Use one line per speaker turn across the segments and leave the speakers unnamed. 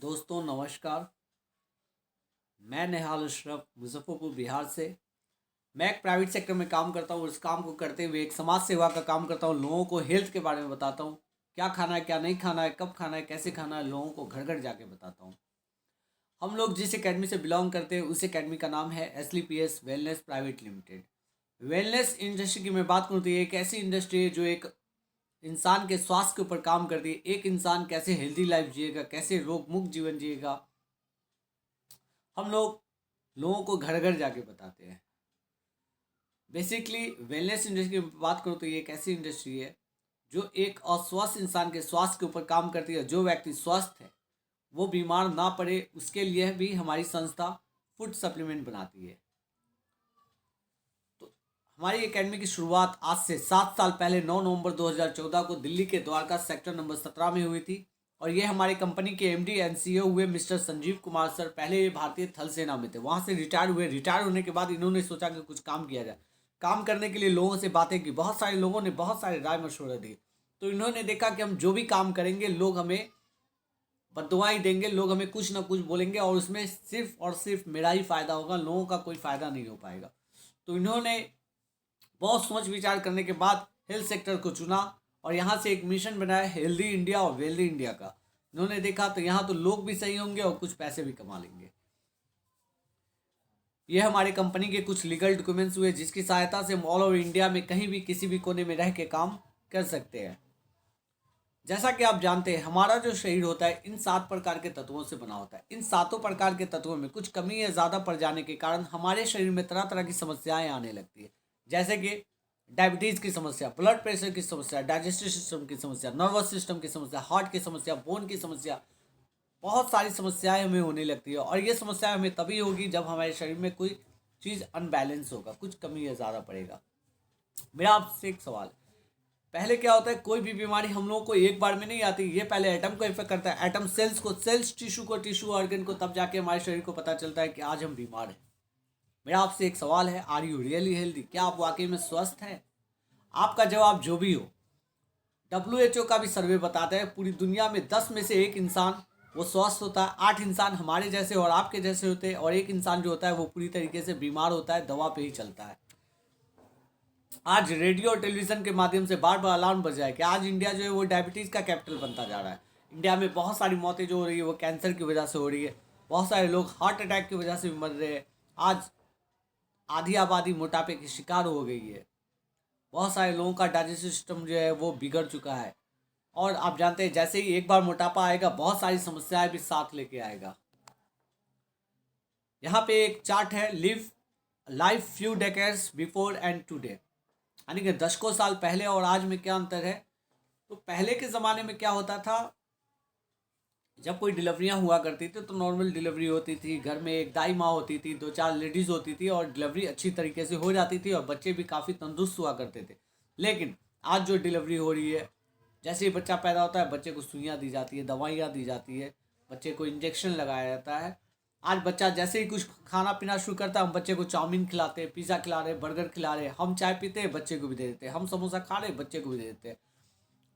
दोस्तों नमस्कार। मैं नेहाल अशरफ मुजफ्फरपुर बिहार से। मैं एक प्राइवेट सेक्टर में काम करता हूँ। उस काम को करते हुए एक समाज सेवा का काम करता हूँ। लोगों को हेल्थ के बारे में बताता हूँ, क्या खाना है क्या नहीं खाना है, कब खाना है कैसे खाना है, लोगों को घर घर जाके बताता हूँ। हम लोग जिस एकेडमी से बिलोंग करते हैं उस एकेडमी का नाम है SLPS wellness private limited. Wellness industry की मैं बात करूँ तो ये एक ऐसी इंडस्ट्री है जो एक इंसान के स्वास्थ्य के ऊपर काम करती है। एक इंसान कैसे हेल्दी लाइफ जिएगा, कैसे रोग मुक्त जीवन जिएगा, हम लोग लोगों को घर घर जाके बताते हैं। बेसिकली वेलनेस इंडस्ट्री की बात करूँ तो ये एक ऐसी इंडस्ट्री है जो एक अस्वस्थ इंसान के स्वास्थ्य के ऊपर काम करती है। जो व्यक्ति स्वस्थ है वो बीमार ना पड़े उसके लिए भी हमारी संस्था फूड सप्लीमेंट बनाती है। तो हमारी एकेडमी की शुरुआत आज से 7 साल पहले 9 नवंबर 2014 को दिल्ली के द्वारका सेक्टर नंबर 17 में हुई थी। और ये हमारी कंपनी के MD एंड CEO हुए मिस्टर संजीव कुमार सर। पहले ये भारतीय थल सेना में थे, वहाँ से रिटायर हुए। रिटायर होने के बाद इन्होंने सोचा कि कुछ काम किया जाए। काम करने के लिए लोगों से बातें की, बहुत सारे लोगों ने बहुत सारे राय मशवरे दिए। तो इन्होंने देखा कि हम जो भी काम करेंगे लोग हमें बददुआएं देंगे, लोग हमें कुछ ना कुछ बोलेंगे और उसमें सिर्फ और सिर्फ मेरा ही फ़ायदा होगा, लोगों का कोई फ़ायदा नहीं हो पाएगा। तो इन्होंने बहुत सोच विचार करने के बाद हेल्थ सेक्टर को चुना और यहाँ से एक मिशन बनाया हेल्दी इंडिया और वेल्दी इंडिया का। इन्होंने देखा तो यहाँ तो लोग भी सही होंगे और कुछ पैसे भी कमा लेंगे। ये हमारे कंपनी के कुछ लीगल डॉक्यूमेंट्स हुए जिसकी सहायता से हम ऑल ओवर इंडिया में कहीं भी किसी भी कोने में रह के काम कर सकते हैं। जैसा कि आप जानते हैं हमारा जो शरीर होता है इन 7 प्रकार के तत्वों से बना होता है। इन सातों प्रकार के तत्वों में कुछ कमी या ज़्यादा पड़ जाने के कारण हमारे शरीर में तरह तरह की समस्याएं आने लगती है। जैसे कि डायबिटीज़ की समस्या, ब्लड प्रेशर की समस्या, डाइजेस्टिव सिस्टम की समस्या, नर्वस सिस्टम की समस्या, हार्ट की समस्या, बोन की समस्या, बहुत सारी समस्याएं हमें होने लगती है। और ये समस्याएं हमें तभी होगी जब हमारे शरीर में कोई चीज़ अनबैलेंस होगा, कुछ कमी या ज़्यादा पड़ेगा। मेरा आपसे एक सवाल है, पहले क्या होता है कोई भी बीमारी हम लोगों को एक बार में नहीं आती। ये पहले एटम को इफेक्ट करता है, एटम सेल्स को, सेल्स टिश्यू को, टिश्यू ऑर्गन को, तब जाके हमारे शरीर को पता चलता है कि आज हम बीमार हैं। मेरा आपसे एक सवाल है, आर यू रियली हेल्दी? क्या आप वाकई में स्वस्थ हैं? आपका जवाब जो भी हो, WHO का भी सर्वे बताता है पूरी दुनिया में 10 में से एक इंसान वो स्वस्थ होता है। 8 इंसान हमारे जैसे और आपके जैसे होते हैं और एक इंसान जो होता है वो पूरी तरीके से बीमार होता है, दवा पे ही चलता है। आज रेडियो और टेलीविज़न के माध्यम से बार बार अलार्म बज रहा है कि आज इंडिया जो है वो डायबिटीज़ का कैपिटल बनता जा रहा है। इंडिया में बहुत सारी मौतें जो हो रही है वो कैंसर की वजह से हो रही है। बहुत सारे लोग हार्ट अटैक की वजह से भी मर रहे हैं। आज आधी आबादी मोटापे की शिकार हो गई है। बहुत सारे लोगों का डाइजेस्टिव सिस्टम जो है वो बिगड़ चुका है। और आप जानते हैं जैसे ही एक बार मोटापा आएगा बहुत सारी समस्याएं भी साथ लेके आएगा। यहाँ पे एक चार्ट है, live life few decades before and today, यानी कि दशकों साल पहले और आज में क्या अंतर है। तो पहले के ज़माने में क्या होता था, जब कोई डिलीवरियाँ हुआ करती थी तो नॉर्मल डिलीवरी होती थी, घर में एक दाई माँ होती थी, 2-4 लेडीज़ होती थी और डिलीवरी अच्छी तरीके से हो जाती थी और बच्चे भी काफ़ी तंदुरुस्त हुआ करते थे। लेकिन आज जो डिलीवरी हो रही है, जैसे ही बच्चा पैदा होता है बच्चे को सुइयाँ दी जाती है, दवाइयाँ दी जाती है, बच्चे को इंजेक्शन लगाया जाता है। आज बच्चा जैसे ही कुछ खाना पीना शुरू करता है हम बच्चे को चाउमीन खिलाते हैं, पिज़्ज़ा खिला रहे, बर्गर खिला रहे। हम चाय पीते हैं बच्चे को भी दे देते हैं, हम समोसा खा रहे बच्चे को भी दे देते हैं,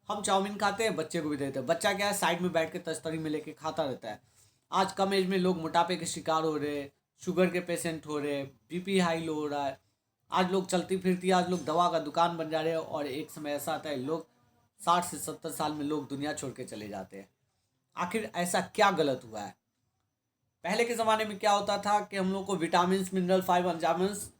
हम चाउमीन खाते हैं बच्चे को भी दे देते हैं। बच्चा क्या है साइड में बैठ के तस्तरी में लेके खाता रहता है। आज कम एज में लोग मोटापे के शिकार हो रहे हैं, शुगर के पेशेंट हो रहे हैं, BP हाई लो हो रहा है। आज लोग चलती फिरती, आज लोग दवा का दुकान बन जा रहे हैं और एक समय ऐसा आता है लोग 60 से 70 साल में लोग दुनिया छोड़ के चले जाते हैं। आखिर ऐसा क्या गलत हुआ है? पहले के ज़माने में क्या होता था कि हम लोग को विटामिन मिनरल फाइबर जामन्स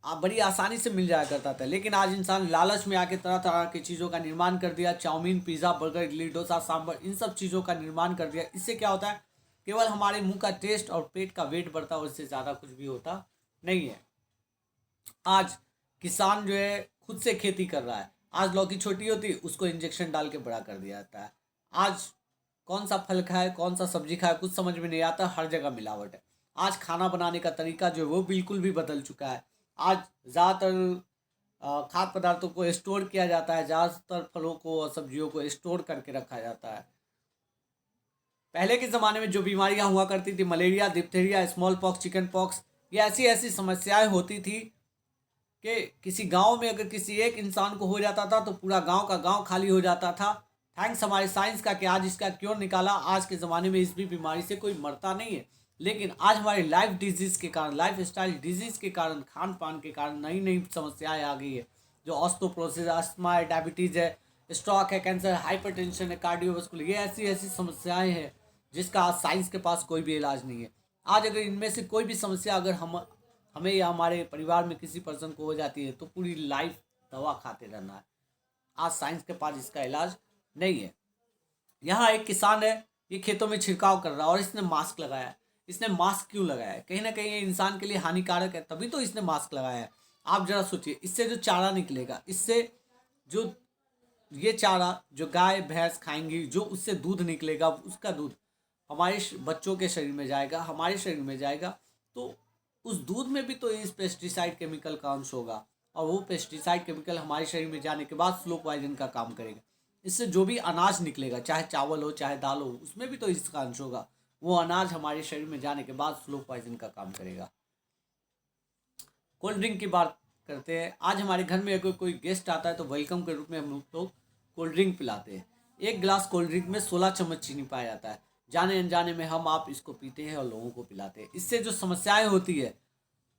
आप बड़ी आसानी से मिल जाया करता था। लेकिन आज इंसान लालच में आके तरह तरह की चीज़ों का निर्माण कर दिया, chow mein, pizza, burger, idli, dosa, sambar, इन सब चीज़ों का निर्माण कर दिया। इससे क्या होता है, केवल हमारे मुंह का टेस्ट और पेट का वेट बढ़ता है और इससे ज़्यादा कुछ भी होता नहीं है। आज किसान जो है खुद से खेती कर रहा है। आज लौकी छोटी होती उसको इंजेक्शन डाल के बड़ा कर दिया जाता है। आज कौन सा फल खाए कौन सा सब्जी खाए कुछ समझ में नहीं आता, हर जगह मिलावट है। आज खाना बनाने का तरीका जो है वो बिल्कुल भी बदल चुका है। आज ज़्यादातर खाद्य पदार्थों को स्टोर किया जाता है, ज़्यादातर फलों को और सब्जियों को स्टोर करके रखा जाता है। पहले के ज़माने में जो बीमारियां हुआ करती थी, malaria, diphtheria, small pox, chicken pox, ये ऐसी ऐसी समस्याएं होती थी कि किसी गांव में अगर किसी एक इंसान को हो जाता था तो पूरा गांव का गांव खाली हो जाता था। थैंक्स हमारे साइंस का कि आज इसका क्योर निकाला। आज के ज़माने में इस भी बीमारी से कोई मरता नहीं है, लेकिन आज हमारे लाइफ डिजीज़ के कारण, लाइफ स्टाइल डिजीज़ के कारण, खान पान के कारण नई नई समस्याएं आ गई है, जो ऑस्टोप्रोसिस, अस्थमा है, डायबिटीज़ है, स्ट्रोक है, कैंसर, हाइपरटेंशन है, कार्डियोवास्कुलर, ये ऐसी ऐसी समस्याएं हैं जिसका आज साइंस के पास कोई भी इलाज नहीं है। आज अगर इनमें से कोई भी समस्या अगर हमें या हमारे परिवार में किसी पर्सन को हो जाती है तो पूरी लाइफ दवा खाते रहना है। आज साइंस के पास इसका इलाज नहीं है। यहाँ एक किसान है, ये खेतों में छिड़काव कर रहा है और इसने मास्क लगाया है। इसने मास्क क्यों लगाया है? कहीं ना कहीं ये इंसान के लिए हानिकारक है, तभी तो इसने मास्क लगाया है। आप जरा सोचिए, इससे जो चारा निकलेगा, इससे जो ये चारा जो गाय भैंस खाएंगी, जो उससे दूध निकलेगा, उसका दूध हमारे बच्चों के शरीर में जाएगा, हमारे शरीर में जाएगा, तो उस दूध में भी तो इस पेस्टिसाइड केमिकल का अंश होगा, और वो पेस्टिसाइड केमिकल हमारे शरीर में जाने के बाद स्लो पॉइजन का काम करेगा। इससे जो भी अनाज निकलेगा, चाहे चावल हो चाहे दाल हो, उसमें भी तो इसका अंश होगा। वो अनाज हमारे शरीर में जाने के बाद स्लो पॉइजन का काम करेगा। कोल्ड ड्रिंक की बात करते हैं। आज हमारे घर में अगर कोई गेस्ट आता है तो वेलकम के रूप में हम लोग कोल्ड ड्रिंक पिलाते हैं। एक गिलास कोल्ड ड्रिंक में 16 चम्मच चीनी पाया जाता है। जाने अनजाने में हम आप इसको पीते हैं और लोगों को पिलाते हैं। इससे जो समस्याएं होती है,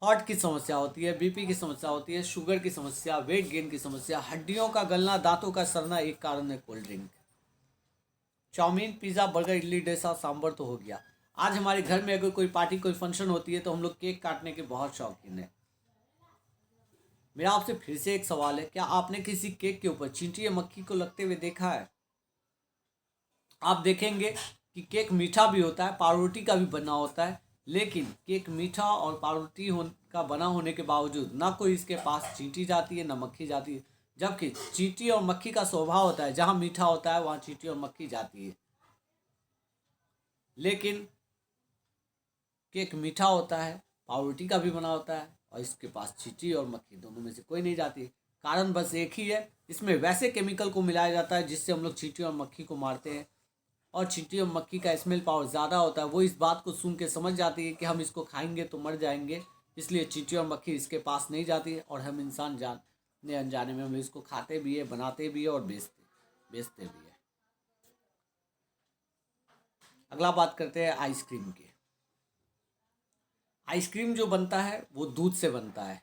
हार्ट की समस्या होती है, बीपी की समस्या होती है, शुगर की समस्या, वेट गेन की समस्या, हड्डियों का गलना, दांतों का सड़ना, एक कारण है cold drink. Chow mein, pizza, burger, idli, dosa, sambar तो हो गया। आज हमारे घर में अगर कोई पार्टी, कोई फंक्शन होती है तो हम लोग केक काटने के बहुत शौकीन है। मेरा आपसे फिर से एक सवाल है, क्या आपने किसी केक के ऊपर चींटी या मक्खी को लगते हुए देखा है? आप देखेंगे कि केक मीठा भी होता है, पावरोटी का भी बना होता है, लेकिन केक मीठा और पावरोटी का बना होने के बावजूद ना कोई इसके पास चींटी जाती है ना मक्खी जाती है। जबकि चींटी और मक्खी का स्वभाव होता है, जहाँ मीठा होता है वहाँ चींटी और मक्खी जाती है, लेकिन केक मीठा होता है, पावरोटी का भी बना होता है, और इसके पास चींटी और मक्खी दोनों में से कोई नहीं जाती। कारण बस एक ही है, इसमें वैसे केमिकल को मिलाया जाता है जिससे हम लोग चींटी और मक्खी को मारते हैं, और चींटी और मक्खी का स्मेल पावर ज़्यादा होता है। वो इस बात को सुन के समझ जाती है कि हम इसको खाएंगे तो मर जाएंगे, इसलिए चींटी और मक्खी इसके पास नहीं जाती है, और हम इंसान जानने अनजाने में हम इसको खाते भी है, बनाते भी है और बेचते भी है। अगला बात करते हैं आइसक्रीम की। आइसक्रीम जो बनता है वो दूध से बनता है,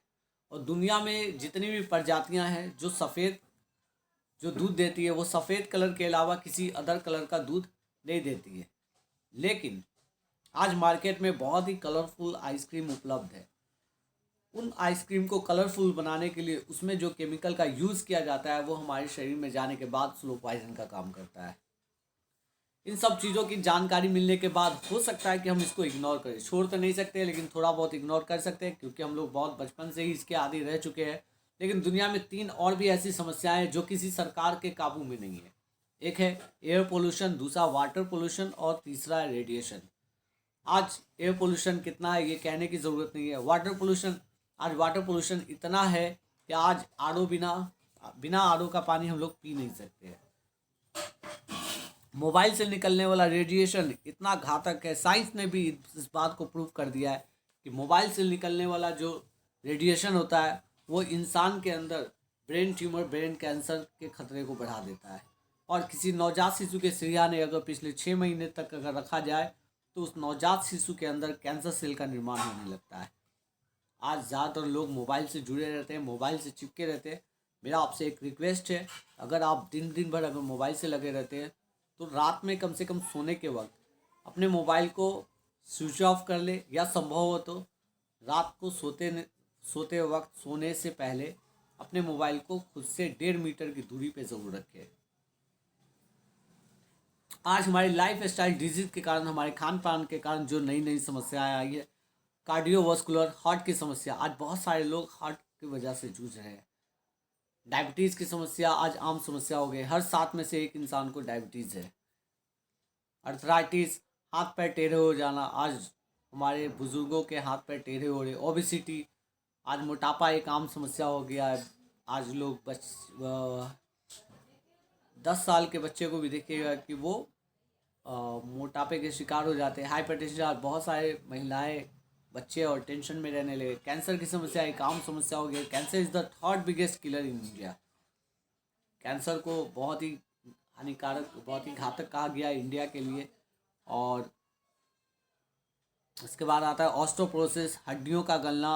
और दुनिया में जितनी भी प्रजातियां हैं जो दूध देती है, वो सफ़ेद कलर के अलावा किसी अदर कलर का दूध नहीं देती है। लेकिन आज मार्केट में बहुत ही कलरफुल आइसक्रीम उपलब्ध है। उन आइसक्रीम को कलरफुल बनाने के लिए उसमें जो केमिकल का यूज़ किया जाता है वो हमारे शरीर में जाने के बाद स्लो पॉइजन का काम करता है। इन सब चीज़ों की जानकारी मिलने के बाद हो सकता है कि हम इसको इग्नोर करें, छोड़ तो नहीं सकते लेकिन थोड़ा बहुत इग्नोर कर सकते हैं, क्योंकि हम लोग बहुत बचपन से ही इसके आदी रह चुके हैं। लेकिन दुनिया में 3 और भी ऐसी समस्याएं हैं जो किसी सरकार के काबू में नहीं है। एक है एयर पोल्यूशन, दूसरा वाटर पोल्यूशन, और तीसरा है रेडिएशन। आज एयर पोल्यूशन कितना है ये कहने की ज़रूरत नहीं है। आज वाटर पोल्यूशन इतना है कि आज बिना आर ओ का पानी हम लोग पी नहीं सकते हैं। मोबाइल से निकलने वाला रेडिएशन इतना घातक है, साइंस ने भी इस बात को प्रूव कर दिया है कि मोबाइल से निकलने वाला जो रेडिएशन होता है वो इंसान के अंदर ब्रेन ट्यूमर, ब्रेन कैंसर के खतरे को बढ़ा देता है। और किसी नवजात शिशु के सिरयाने अगर पिछले 6 महीने तक अगर रखा जाए तो उस नवजात शिशु के अंदर कैंसर सेल का निर्माण होने लगता है। आज ज़्यादातर लोग मोबाइल से जुड़े रहते हैं, मोबाइल से चिपके रहते हैं। मेरा आपसे एक रिक्वेस्ट है, अगर आप दिन भर अगर मोबाइल से लगे रहते हैं तो रात में कम से कम सोने के वक्त अपने मोबाइल को स्विच ऑफ कर ले, या संभव हो तो रात को सोते वक्त सोने से पहले अपने मोबाइल को खुद से 1.5 मीटर की दूरी पे ज़रूर रखें। आज हमारी लाइफ स्टाइल डिजीज के कारण, हमारे खान पान के कारण जो नई नई समस्याएं आई है, कार्डियोवास्कुलर, हार्ट की समस्या, आज बहुत सारे लोग हार्ट की वजह से जूझ रहे हैं। डायबिटीज़ की समस्या आज आम समस्या हो गई, हर 7 में से 1 इंसान को डायबिटीज़ है। अर्थराइटिस, हाथ पैर टेढ़े हो जाना, आज हमारे बुज़ुर्गों के हाथ पैर टेढ़े हो रहे। ओबेसिटी, आज मोटापा एक आम समस्या हो गया है। आज लोग 10 साल के बच्चे को भी देखिएगा कि वो मोटापे के शिकार हो जाते हैं। हाइपरटेंशन, आज बहुत सारे महिलाएं, बच्चे और टेंशन में रहने लगे। कैंसर की समस्या एक आम समस्या हो गई। Cancer is the third biggest killer in India. Cancer को बहुत ही हानिकारक, बहुत ही घातक कहा गया है इंडिया के लिए। और उसके बाद आता है ऑस्टोपोरोसिस, हड्डियों का गलना,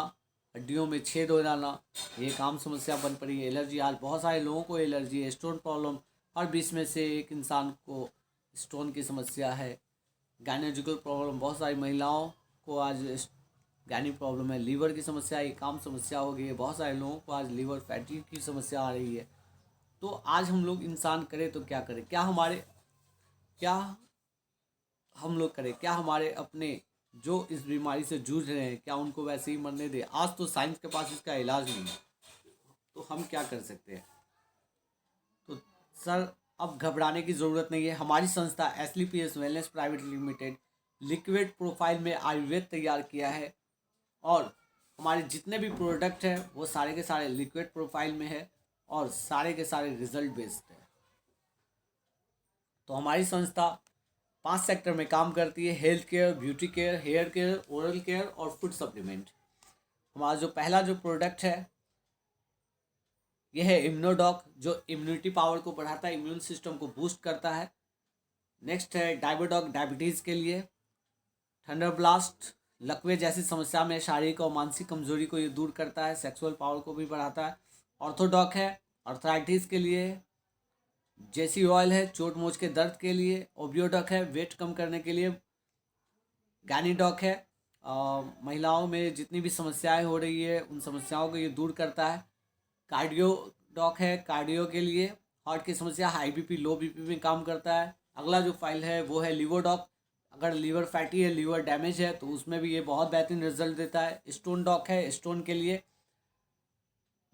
हड्डियों में छेद हो जाना, ये एक आम समस्या बन पड़ी है। एलर्जी, आज बहुत सारे लोगों को एलर्जी है। स्टोन प्रॉब्लम, हर 20 में से एक इंसान को स्टोन की समस्या है। गायनेकोलॉजिकल प्रॉब्लम, बहुत सारी महिलाओं को आज गायनी प्रॉब्लम है। लीवर की समस्या एक आम समस्या हो गई है। बहुत सारे लोगों को आज लीवर फैटी की समस्या आ रही है। तो आज हम लोग इंसान करें तो क्या करें? क्या हम लोग करें? क्या हमारे अपने जो इस बीमारी से जूझ रहे हैं, क्या उनको वैसे ही मरने दें? आज तो साइंस के पास इसका इलाज नहीं है, तो हम क्या कर सकते हैं? तो सर, अब घबराने की ज़रूरत नहीं है। हमारी संस्था SLPS wellness private limited liquid profile में आयुर्वेद तैयार किया है, और हमारे जितने भी प्रोडक्ट हैं वो सारे के सारे लिक्विड प्रोफाइल में है, और सारे के सारे रिजल्ट बेस्ड है। तो हमारी संस्था 5 सेक्टर में काम करती है: health care, beauty care, hair care, oral care और फूड सप्लीमेंट। हमारा जो पहला जो प्रोडक्ट है यह है इम्यूनोडॉक, जो इम्यूनिटी पावर को बढ़ाता है, इम्यून सिस्टम को बूस्ट करता है। नेक्स्ट है डायबोडॉक, डायबिटीज़ के लिए। थंडर ब्लास्ट, लकवे जैसी समस्या में शारीरिक और मानसिक कमजोरी को ये दूर करता है, सेक्सुअल पावर को भी बढ़ाता है। ऑर्थोडॉक है अर्थराइटिस के लिए। जेसी ऑयल है चोट मोच के दर्द के लिए। ओबियोडॉक है वेट कम करने के लिए। गायनीडॉक है महिलाओं में जितनी भी समस्याएं हो रही है उन समस्याओं को ये दूर करता है। कार्डियोडॉक है कार्डियो के लिए, हार्ट की समस्या, हाई बीपी, लो बीपी में काम करता है। अगला जो फाइल है वो है लिवरडॉक, अगर लीवर फैटी है, लीवर डैमेज है तो उसमें भी ये बहुत बेहतरीन रिजल्ट देता है। स्टोन डॉक है स्टोन के लिए,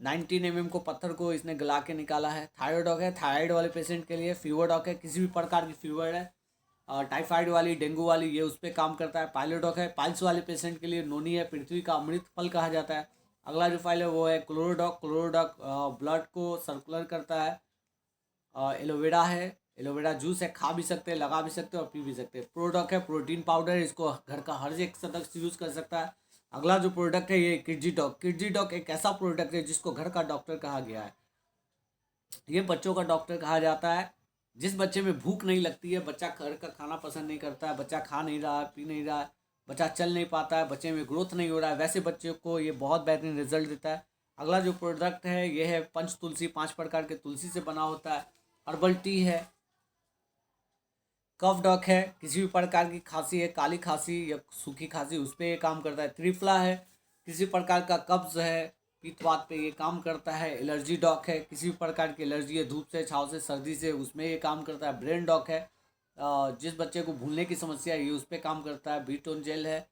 19 mm को पत्थर को इसने गला के निकाला है। थायराइडॉक है थायराइड वाले पेशेंट के लिए। फीवरडॉक है किसी भी प्रकार की फीवर है, टाइफाइड वाली, डेंगू वाली, ये उस पर काम करता है। पाइलोडॉक है पाइल्स वाले पेशेंट के लिए। नोनी है पृथ्वी का अमृत फल कहा जाता है। अगला जो फाइल है वो है क्लोरोडॉक, क्लोरोडॉक ब्लड को सर्कुलर करता है। एलोवेरा है, एलोवेरा जूस है, खा भी सकते हैं, लगा भी सकते हैं और पी भी सकते हैं। प्रोडक्ट है प्रोटीन पाउडर, इसको घर का हर एक सदस्य यूज़ कर सकता है। अगला जो प्रोडक्ट है ये किडजी डॉग एक ऐसा प्रोडक्ट है जिसको घर का डॉक्टर कहा गया है। ये बच्चों का डॉक्टर कहा जाता है। जिस बच्चे में भूख नहीं लगती है, बच्चा घर का खाना पसंद नहीं करता है, बच्चा खा नहीं रहा है, पी नहीं रहा है, बच्चा चल नहीं पाता है, बच्चे में ग्रोथ नहीं हो रहा है, वैसे बच्चे को ये बहुत बेहतरीन रिजल्ट देता है। अगला जो प्रोडक्ट है ये है पंच तुलसी, 5 प्रकार के तुलसी से बना होता है। हर्बल टी है। कफ डॉक है किसी भी प्रकार की खांसी है, काली खांसी या सूखी खांसी, उस पर ये काम करता है। त्रिफला है किसी प्रकार का कब्ज है, पित्तवात पे ये काम करता है। एलर्जी डॉक है किसी भी प्रकार की एलर्जी है, धूप से, छाव से, सर्दी से, उसमें ये काम करता है। ब्रेन डॉक है जिस बच्चे को भूलने की समस्या है ये उस पर काम करता है। बीटोन जेल है,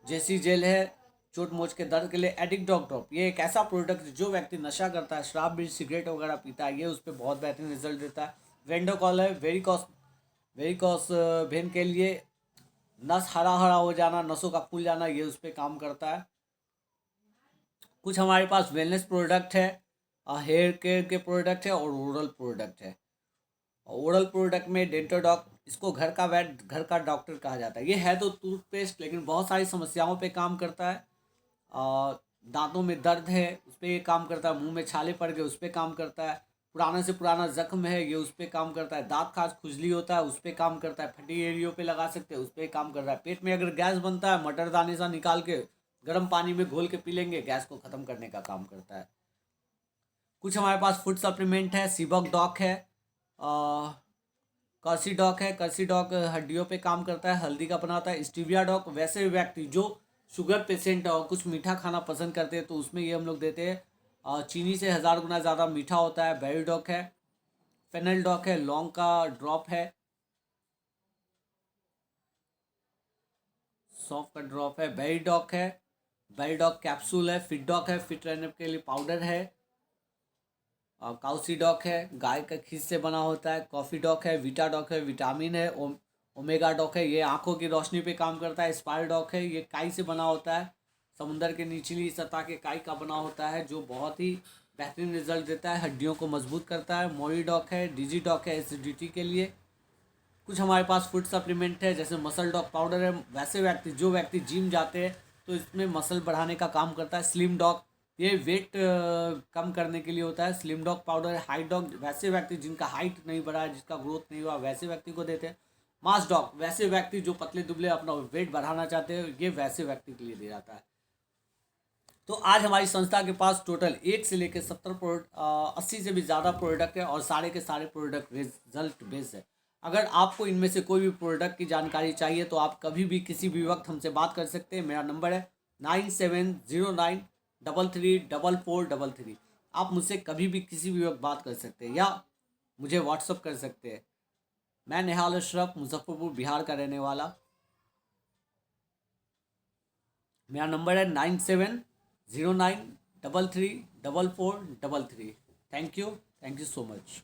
जेसी जेल है चोट मोच के दर्द के लिए। एडिक्ट डॉक ड्रॉप, ये एक ऐसा प्रोडक्ट जो व्यक्ति नशा करता है, शराब बीड़ी सिगरेट वगैरह पीता है, ये उस पर बहुत बेहतरीन रिजल्ट देता है। वेंडोकॉल है वेरिकॉस वेन के लिए, नस हरा हरा हो जाना, नसों का फूल जाना, ये उस पर काम करता है। कुछ हमारे पास वेलनेस प्रोडक्ट है, हेयर केयर के प्रोडक्ट है और ओरल प्रोडक्ट है। ओरल प्रोडक्ट में डेंटोडॉक, इसको घर का वैट, घर का डॉक्टर कहा जाता है। ये है तो टूथपेस्ट लेकिन बहुत सारी समस्याओं पे काम करता है। दांतों में दर्द है उस पर ये काम करता है। मुंह में छाले पड़ गए उस पर काम करता है। पुराने से पुराना जख्म है ये उस पर काम करता है। दांत खास खुजली होता है उस पर काम करता है। फटी एरियो पे लगा सकते हैं उस पर काम कर रहा है। पेट में अगर गैस बनता है, मटर दाने सा निकाल के गर्म पानी में घोल के पी लेंगे, गैस को ख़त्म करने का काम करता है। कुछ हमारे पास फूड सप्लीमेंट है। सीबक डॉक है, कर्सीडॉक है, कर्सीडॉक हड्डियों पे काम करता है, हल्दी का बना होता है। स्टीविया डॉक वैसे व्यक्ति जो शुगर पेशेंट और कुछ मीठा खाना पसंद करते हैं तो उसमें ये हम लोग देते हैं। चीनी से 1000 गुना ज़्यादा मीठा होता है। बेरी डॉक है, फेनल डॉक है, लौंग का ड्रॉप है, सौंफ का ड्रॉप है। बेरी डॉक है, बेरी डॉक कैप्सूल है। फिट डॉक है, फिट रहने के लिए पाउडर है। काउसी डॉक है, गाय का खीस से बना होता है। कॉफ़ी डॉक है, वीटा डॉक है, विटामिन है। ओमेगा डॉक है, ये आंखों की रोशनी पे काम करता है। स्पायर डॉक है, ये काई से बना होता है, समुंदर के निचली सतह के काई का बना होता है, जो बहुत ही बेहतरीन रिजल्ट देता है, हड्डियों को मजबूत करता है। मोरी डॉक है, डिजी डॉक है एसिडिटी के लिए। कुछ हमारे पास फूड सप्लीमेंट है जैसे मसल डॉक पाउडर है, वैसे व्यक्ति जो व्यक्ति जिम जाते हैं तो इसमें मसल बढ़ाने का काम करता है। स्लिम डॉक ये वेट कम करने के लिए होता है। Slim dog powder height dog वैसे व्यक्ति जिनका हाइट नहीं बढ़ा है, जिसका ग्रोथ नहीं हुआ, वैसे व्यक्ति को देते हैं। मास डॉग वैसे व्यक्ति जो पतले दुबले अपना वेट बढ़ाना चाहते हैं, ये वैसे व्यक्ति के लिए दिया जाता है। तो आज हमारी संस्था के पास टोटल 1 से लेकर 70 प्रोडक्ट 80 से भी ज़्यादा प्रोडक्ट है और सारे के सारे प्रोडक्ट रिजल्ट बेस्ड है। अगर आपको इनमें से कोई भी प्रोडक्ट की जानकारी चाहिए तो आप कभी भी किसी भी वक्त हमसे बात कर सकते हैं। मेरा नंबर है 9709334433। आप मुझसे कभी भी किसी भी वक्त बात कर सकते हैं या मुझे व्हाट्सअप कर सकते हैं। मैं नेहाल अशरफ, मुजफ्फरपुर बिहार का रहने वाला। मेरा नंबर है 9709334433। Thank you so much.